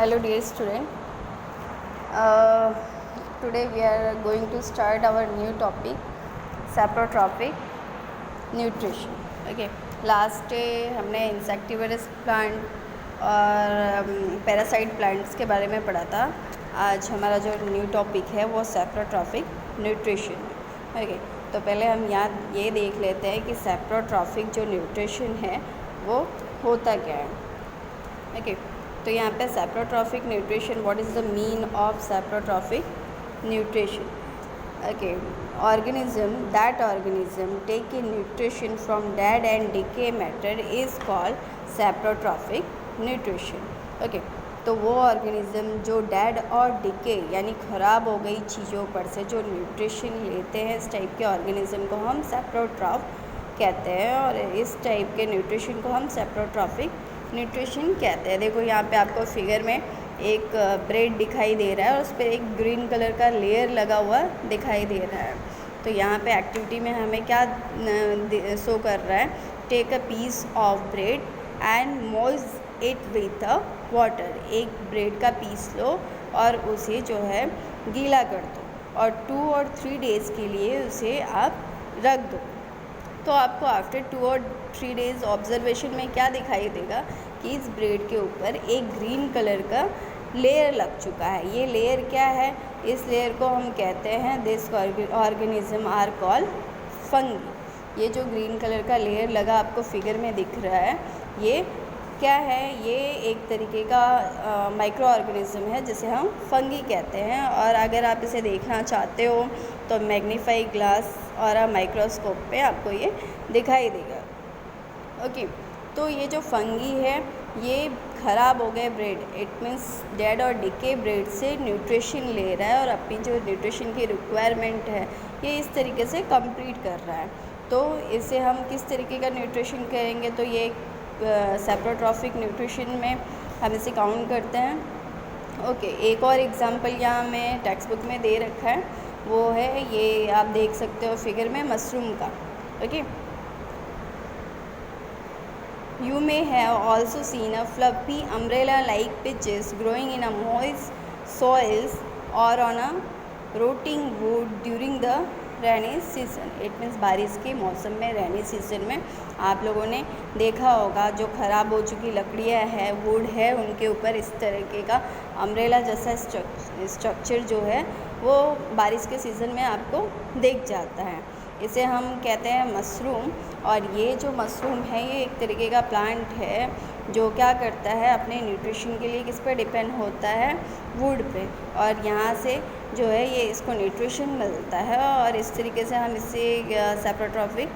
Hello dear student. Today we are going to start our new topic, saprotrophic nutrition. Okay. Last day हमने insectivores plant और parasite plants के बारे में पढ़ा था. आज हमारा जो न्यू टॉपिक है वो saprotrophic nutrition है. ओके, तो पहले हम यहाँ ये देख लेते हैं कि saprotrophic जो न्यूट्रिशन है वो होता क्या है. ओके, तो यहाँ पे saprotrophic nutrition, what is the mean of saprotrophic nutrition? Okay, organism take in nutrition from dead and decay matter is called saprotrophic nutrition. Okay, तो वो ऑर्गेनिज़म जो डेड और डिके यानी ख़राब हो गई चीज़ों पर से जो न्यूट्रिशन लेते हैं, इस टाइप के ऑर्गेनिज़म को हम saprotrof कहते हैं और इस टाइप के न्यूट्रिशन को हम saprotrophic न्यूट्रिशन कहते हैं. देखो यहाँ पे आपको फिगर में एक ब्रेड दिखाई दे रहा है और उस पर एक ग्रीन कलर का लेयर लगा हुआ दिखाई दे रहा है. तो यहाँ पे एक्टिविटी में हमें क्या शो कर रहा है, take a piece of bread and moist it with a water. एक ब्रेड का पीस लो और उसे जो है गीला कर दो और 2 और 3 डेज़ के लिए उसे आप रख दो. तो आपको आफ्टर 2 और 3 डेज़ ऑब्जर्वेशन में क्या दिखाई देगा कि इस ब्रेड के ऊपर एक ग्रीन कलर का लेयर लग चुका है. ये लेयर क्या है, इस लेयर को हम कहते हैं, this organism are called fungi. ये जो ग्रीन कलर का लेयर लगा आपको फिगर में दिख रहा है, ये क्या है, ये एक तरीके का माइक्रो ऑर्गेनिज्म है जिसे हम फंगी कहते हैं. और अगर आप इसे देखना चाहते हो तो मैग्नीफाई ग्लास और माइक्रोस्कोप पे आपको ये दिखाई देगा. ओके, तो ये जो फंगी है ये ख़राब हो गए ब्रेड, इट मीन्स डेड और डिके ब्रेड से न्यूट्रिशन ले रहा है और अपनी जो न्यूट्रिशन की रिक्वायरमेंट है ये इस तरीके से कंप्लीट कर रहा है. तो इसे हम किस तरीके का न्यूट्रिशन करेंगे, तो ये saprotrophic न्यूट्रिशन में हम इसे काउंट करते हैं. ओके, एक और एग्जांपल यहाँ में टेक्स्ट बुक में दे रखा है, वो है ये आप देख सकते हो फिगर में मशरूम का. Okay, you may have also seen a fluffy umbrella like pitches growing in a moist soils or on a rotting wood during the rainy season. It means बारिश के मौसम में, रेनी सीज़न में आप लोगों ने देखा होगा जो ख़राब हो चुकी लकड़ियाँ हैं, वुड है, उनके ऊपर इस तरीके का अम्ब्रेला जैसा स्ट्रक्चर जो है वो बारिश के सीज़न में आपको दिख जाता है. इसे हम कहते हैं मशरूम. और ये जो मशरूम है ये एक तरीके का प्लांट है जो क्या करता है, अपने न्यूट्रिशन के लिए किस पर डिपेंड होता है, वुड पे. और यहाँ से जो है ये इसको न्यूट्रिशन मिलता है और इस तरीके से हम इसे saprotrophic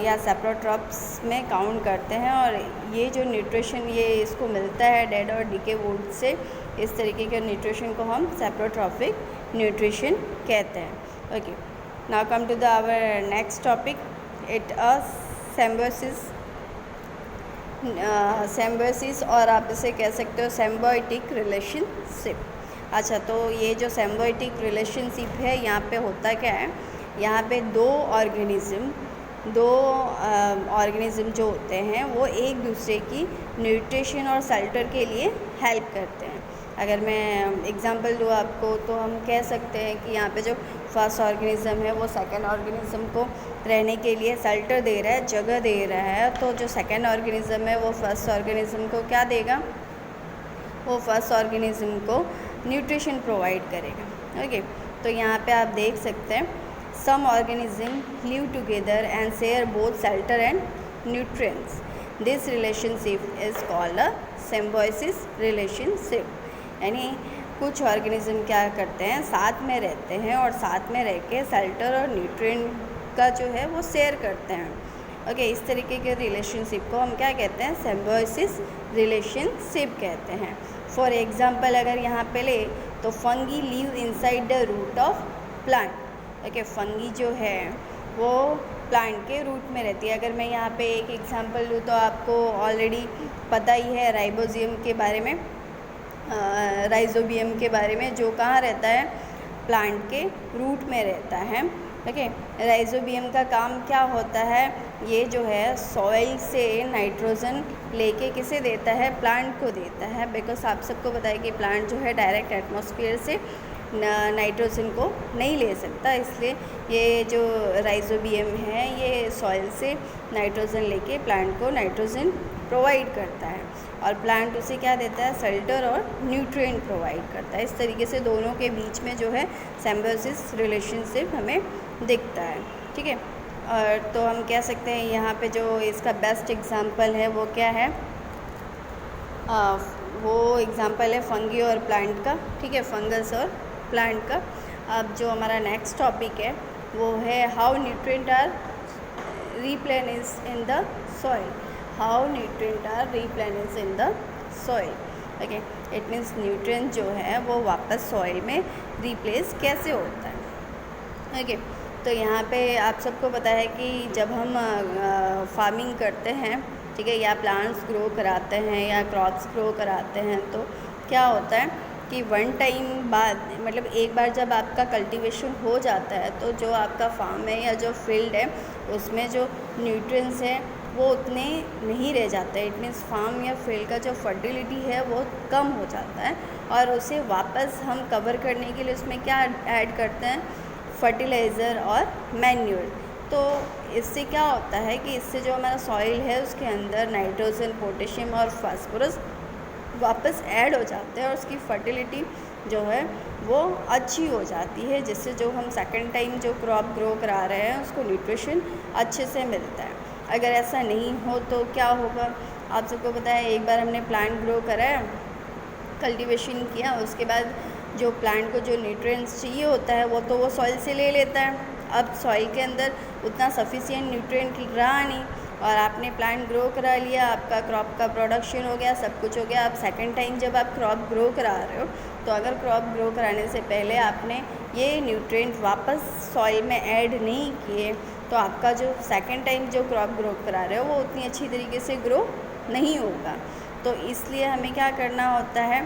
या saprotrophs में काउंट करते हैं. और ये जो न्यूट्रिशन ये इसको मिलता है डेड और डिके वुड से, इस तरीके के न्यूट्रिशन को हम saprotrophic न्यूट्रिशन कहते हैं. Okay, now come to the our next topic, it a symbiosis और आप इसे कह सकते हो symbiotic relationship. अच्छा, तो ये जो symbiotic relationship है यहाँ पे होता क्या है, यहाँ पे दो ऑर्गेनिज़म जो होते हैं वो एक दूसरे की न्यूट्रिशन और शेल्टर के लिए हेल्प करते हैं. अगर मैं एग्जांपल दूँ आपको तो हम कह सकते हैं कि यहाँ पे जो फर्स्ट ऑर्गेनिज़म है वो सेकंड ऑर्गेनिज़म को रहने के लिए शेल्टर दे रहा है, जगह दे रहा है. तो जो सेकंड ऑर्गेनिज़म है वो फर्स्ट ऑर्गेनिज़म को क्या देगा, वो फर्स्ट ऑर्गेनिज़म को न्यूट्रिशन प्रोवाइड करेगा. ओके, तो यहाँ पे आप देख सकते हैं some organism live together and share both shelter and nutrients. This relationship is called a symbiosis relationship. यानी कुछ ऑर्गेनिज़म क्या करते हैं, साथ में रहते हैं और साथ में रह के शेल्टर और न्यूट्रिएंट का जो है वो शेयर करते हैं. ओके, इस तरीके के रिलेशनशिप को हम क्या कहते हैं, सिम्बायोसिस रिलेशनशिप कहते हैं. फॉर एग्जांपल अगर यहाँ पे ले तो fungi live inside the root of plant. Okay, fungi जो है वो प्लांट के रूट में रहती है. अगर मैं यहाँ पे एक एग्जांपल दूँ तो आपको ऑलरेडी पता ही है राइबोजियम के बारे में, राइजोबियम के बारे में, जो कहाँ रहता है, प्लांट के रूट में रहता है. ओके। राइजोबियम का काम क्या होता है, ये जो है सॉइल से नाइट्रोजन लेके किसे देता है, प्लांट को देता है। बिकॉज आप सबको पता है कि प्लांट जो है डायरेक्ट एटमॉस्फेयर से नाइट्रोजन को नहीं ले सकता, इसलिए ये जो राइजोबियम है ये सॉइल से नाइट्रोजन लेके प्लांट को नाइट्रोजन प्रोवाइड करता है और प्लांट उसे क्या देता है, शेल्टर और न्यूट्रिएंट प्रोवाइड करता है। इस तरीके से दोनों के बीच में जो है सिम्बायोसिस रिलेशनशिप हमें दिखता है, ठीक है। और तो हम कह सकते हैं यहाँ पे जो इसका बेस्ट एग्जांपल है वो क्या है, वो एग्जांपल है फंगी और प्लांट का, ठीक है, फंगस और प्लांट का। अब जो हमारा नेक्स्ट टॉपिक है वो है how nutrient are replenished in the soil. How nutrient are replenished in the soil, okay. It means nutrient जो है वो वापस सॉइल में रिप्लेस कैसे होता है, ओके। तो यहाँ पे आप सबको पता है कि जब हम फार्मिंग करते हैं, ठीक है, या प्लांट्स ग्रो कराते हैं या क्रॉप्स ग्रो कराते हैं, तो क्या होता है कि वन टाइम बाद, मतलब एक बार जब आपका कल्टीवेशन हो जाता है तो जो आपका फार्म है या जो फील्ड है उसमें जो न्यूट्रिएंट्स है वो उतने नहीं रह जाते। इट मीन्स फार्म या फील्ड का जो फर्टिलिटी है वो कम हो जाता है और उसे वापस हम कवर करने के लिए उसमें क्या ऐड करते हैं, फर्टिलाइज़र और मैन्यूर। तो इससे क्या होता है कि इससे जो हमारा सॉइल है उसके अंदर नाइट्रोजन, पोटेशियम और फास्फोरस वापस ऐड हो जाते हैं और उसकी फर्टिलिटी जो है वो अच्छी हो जाती है, जिससे जो हम सेकंड टाइम जो क्रॉप ग्रो करा रहे हैं उसको न्यूट्रिशन अच्छे से मिलता है। अगर ऐसा नहीं हो तो क्या होगा, आप सबको पता है एक बार हमने प्लांट ग्रो करा है, कल्टीवेशन किया, उसके बाद जो प्लांट को जो न्यूट्रिएंट्स चाहिए होता है वो तो वो सॉइल से ले लेता है। अब सॉइल के अंदर उतना सफिशिएंट न्यूट्रिएंट रहा नहीं और आपने प्लांट ग्रो करा लिया, आपका क्रॉप का प्रोडक्शन हो गया, सब कुछ हो गया। अब सेकंड टाइम जब आप क्रॉप ग्रो करा रहे हो तो अगर क्रॉप ग्रो कराने से पहले आपने ये न्यूट्रिएंट वापस सॉइल में ऐड नहीं किए तो आपका जो सेकंड टाइम जो क्रॉप ग्रो करा रहे हो वो उतनी अच्छी तरीके से ग्रो नहीं होगा। तो इसलिए हमें क्या करना होता है,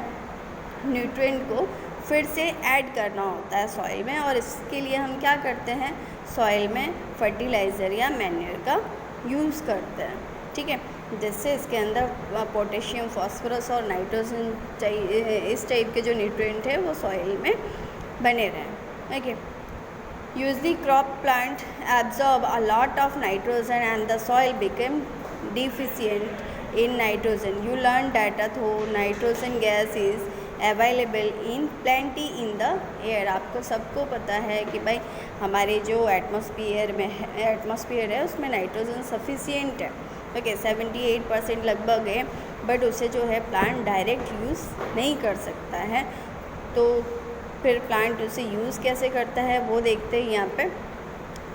न्यूट्रिएंट को फिर से ऐड करना होता है सॉइल में, और इसके लिए हम क्या करते हैं, सॉइल में फर्टिलाइज़र या मैन्योर का यूज़ करते हैं, ठीक है, जिससे इसके अंदर पोटेशियम, फास्फोरस और नाइट्रोजन चाहिए, इस टाइप के जो न्यूट्रिएंट है वो सॉइल में बने रहें, okay. Usually crop plant absorb a lot of nitrogen and the soil become deficient in nitrogen. You learn that though nitrogen gas is available in plenty in the air. आपको सबको पता है कि भाई हमारे जो एटमॉस्फेयर है उसमें नाइट्रोजन सफिशिएंट है, ओके, 78% लगभग है, बट उसे जो है प्लांट डायरेक्ट यूज़ नहीं कर सकता है। तो फिर प्लांट उसे यूज़ कैसे करता है वो देखते हैं यहाँ पे।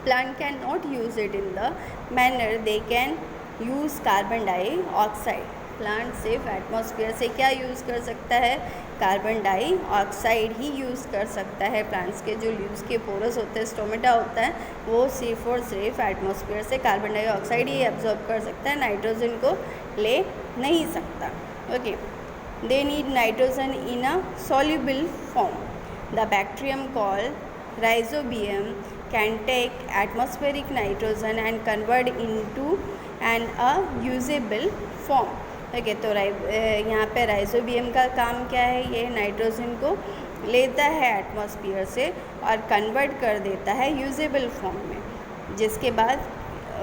Plant can not use it in the manner they can use carbon dioxide. Plant सिर्फ एटमॉस्फेयर से क्या यूज़ कर सकता है, कार्बन डाइऑक्साइड ही यूज़ कर सकता है। प्लांट्स के जो लीव्स के पोरस होते हैं, स्टोमेटा होता है, वो सिर्फ और सिर्फ एटमॉस्फेयर से कार्बन डाइऑक्साइड ही एब्जॉर्ब कर सकता है, नाइट्रोजन को ले नहीं सकता, okay. They need nitrogen in a soluble form. The bacterium called rhizobium can take atmospheric nitrogen and convert into an usable form. Okay, तो यहाँ पे राइजोबियम का काम क्या है, ये नाइट्रोजन को लेता है एटमॉस्फेयर से और कन्वर्ट कर देता है यूजेबल फॉर्म में, जिसके बाद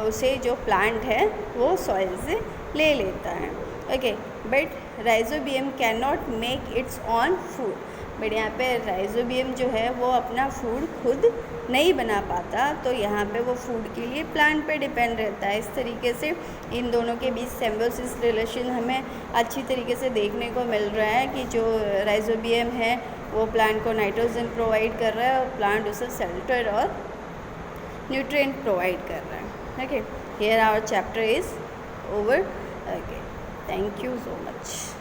उसे जो प्लांट है वो सॉइल से ले लेता है, okay. But rhizobium can not make it's on food. But यहाँ पे राइजोबियम जो है वो अपना फूड खुद नहीं बना पाता, तो यहाँ पे वो फूड के लिए प्लांट पे डिपेंड रहता है। इस तरीके से इन दोनों के बीच सिम्बायोसिस रिलेशन हमें अच्छी तरीके से देखने को मिल रहा है कि जो राइजोबियम है वो प्लांट को नाइट्रोजन प्रोवाइड कर रहा है और प्लांट उसे शेल्टर और न्यूट्रिएंट प्रोवाइड कर रहा है, okay. Here our chapter is over, okay, thank you so much.